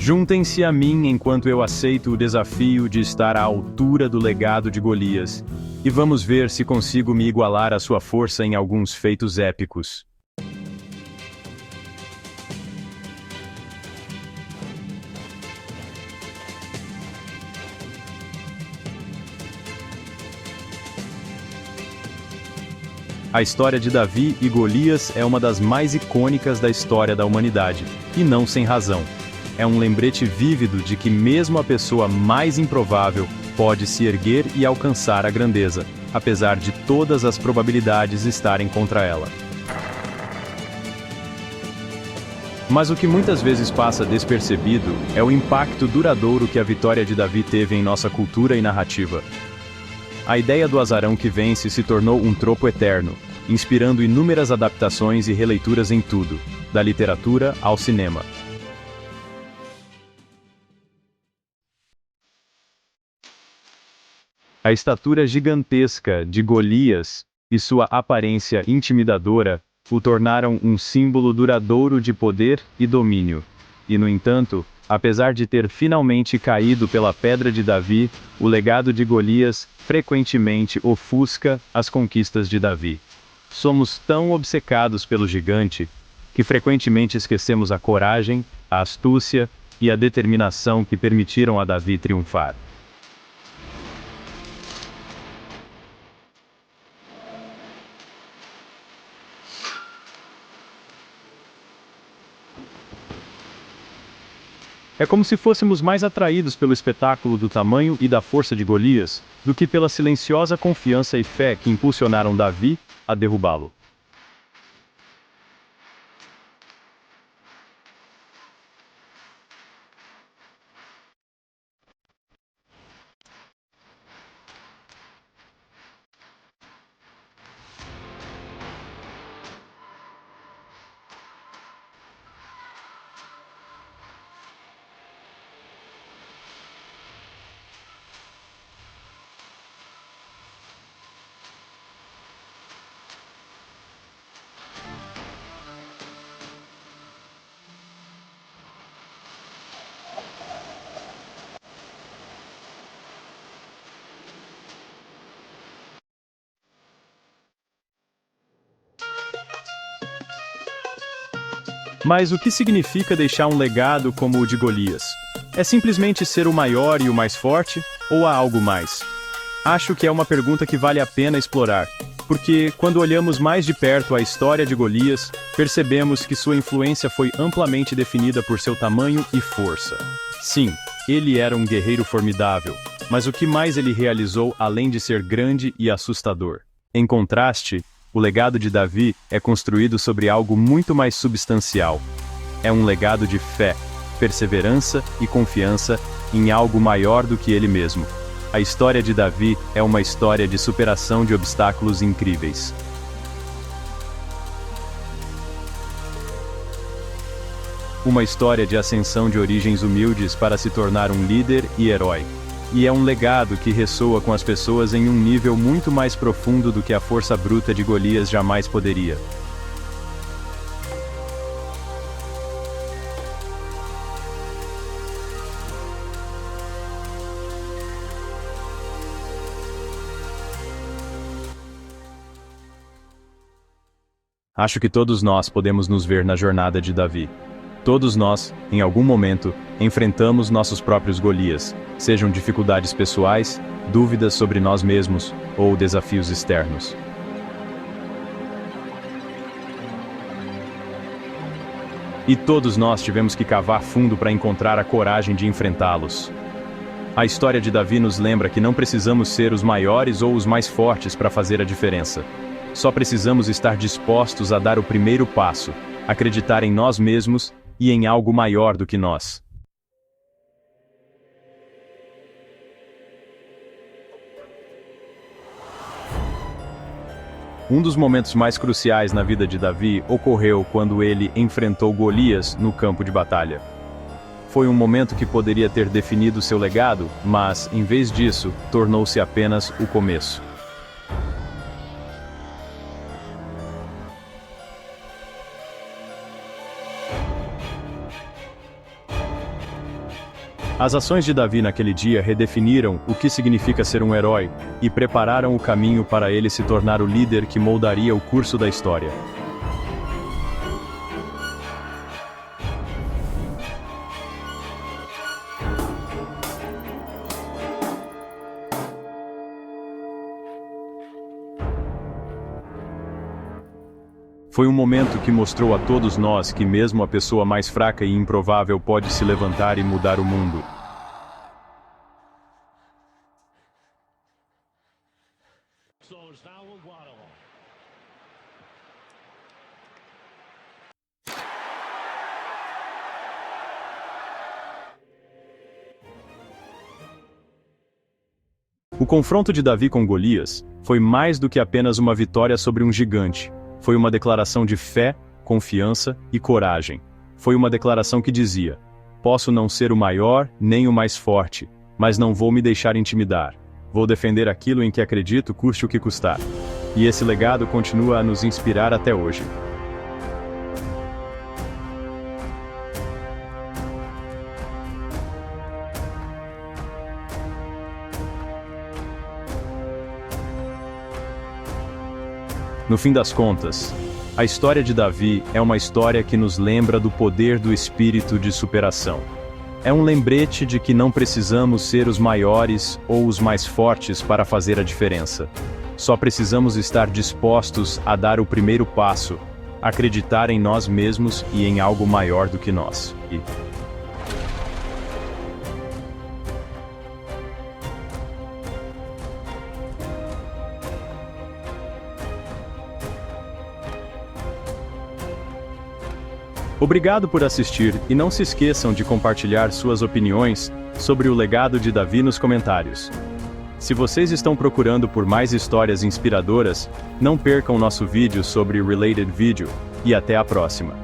Juntem-se a mim enquanto eu aceito o desafio de estar à altura do legado de Golias, e vamos ver se consigo me igualar à sua força em alguns feitos épicos. A história de Davi e Golias é uma das mais icônicas da história da humanidade, e não sem razão. É um lembrete vívido de que mesmo a pessoa mais improvável pode se erguer e alcançar a grandeza, apesar de todas as probabilidades estarem contra ela. Mas o que muitas vezes passa despercebido é o impacto duradouro que a vitória de Davi teve em nossa cultura e narrativa. A ideia do azarão que vence se tornou um tropo eterno, inspirando inúmeras adaptações e releituras em tudo, da literatura ao cinema. A estatura gigantesca de Golias e sua aparência intimidadora o tornaram um símbolo duradouro de poder e domínio. E, no entanto, apesar de ter finalmente caído pela pedra de Davi, o legado de Golias frequentemente ofusca as conquistas de Davi. Somos tão obcecados pelo gigante que frequentemente esquecemos a coragem, a astúcia e a determinação que permitiram a Davi triunfar. É como se fôssemos mais atraídos pelo espetáculo do tamanho e da força de Golias, do que pela silenciosa confiança e fé que impulsionaram Davi a derrubá-lo. Mas o que significa deixar um legado como o de Golias? É simplesmente ser o maior e o mais forte, ou há algo mais? Acho que é uma pergunta que vale a pena explorar, porque, quando olhamos mais de perto a história de Golias, percebemos que sua influência foi amplamente definida por seu tamanho e força. Sim, ele era um guerreiro formidável, mas o que mais ele realizou além de ser grande e assustador? Em contraste, o legado de Davi é construído sobre algo muito mais substancial. É um legado de fé, perseverança e confiança em algo maior do que ele mesmo. A história de Davi é uma história de superação de obstáculos incríveis. Uma história de ascensão de origens humildes para se tornar um líder e herói. E é um legado que ressoa com as pessoas em um nível muito mais profundo do que a força bruta de Golias jamais poderia. Acho que todos nós podemos nos ver na jornada de Davi. Todos nós, em algum momento, enfrentamos nossos próprios Golias, sejam dificuldades pessoais, dúvidas sobre nós mesmos ou desafios externos. E todos nós tivemos que cavar fundo para encontrar a coragem de enfrentá-los. A história de Davi nos lembra que não precisamos ser os maiores ou os mais fortes para fazer a diferença. Só precisamos estar dispostos a dar o primeiro passo, acreditar em nós mesmos e em algo maior do que nós. Um dos momentos mais cruciais na vida de Davi ocorreu quando ele enfrentou Golias no campo de batalha. Foi um momento que poderia ter definido seu legado, mas, em vez disso, tornou-se apenas o começo. As ações de Davi naquele dia redefiniram o que significa ser um herói e prepararam o caminho para ele se tornar o líder que moldaria o curso da história. Foi um momento que mostrou a todos nós que mesmo a pessoa mais fraca e improvável pode se levantar e mudar o mundo. O confronto de Davi com Golias foi mais do que apenas uma vitória sobre um gigante. Foi uma declaração de fé, confiança e coragem. Foi uma declaração que dizia: posso não ser o maior nem o mais forte, mas não vou me deixar intimidar. Vou defender aquilo em que acredito, custe o que custar. E esse legado continua a nos inspirar até hoje. No fim das contas, a história de Davi é uma história que nos lembra do poder do espírito de superação. É um lembrete de que não precisamos ser os maiores ou os mais fortes para fazer a diferença. Só precisamos estar dispostos a dar o primeiro passo, acreditar em nós mesmos e em algo maior do que nós. Obrigado por assistir e não se esqueçam de compartilhar suas opiniões sobre o legado de Davi nos comentários. Se vocês estão procurando por mais histórias inspiradoras, não percam nosso vídeo sobre Related Video, e até a próxima.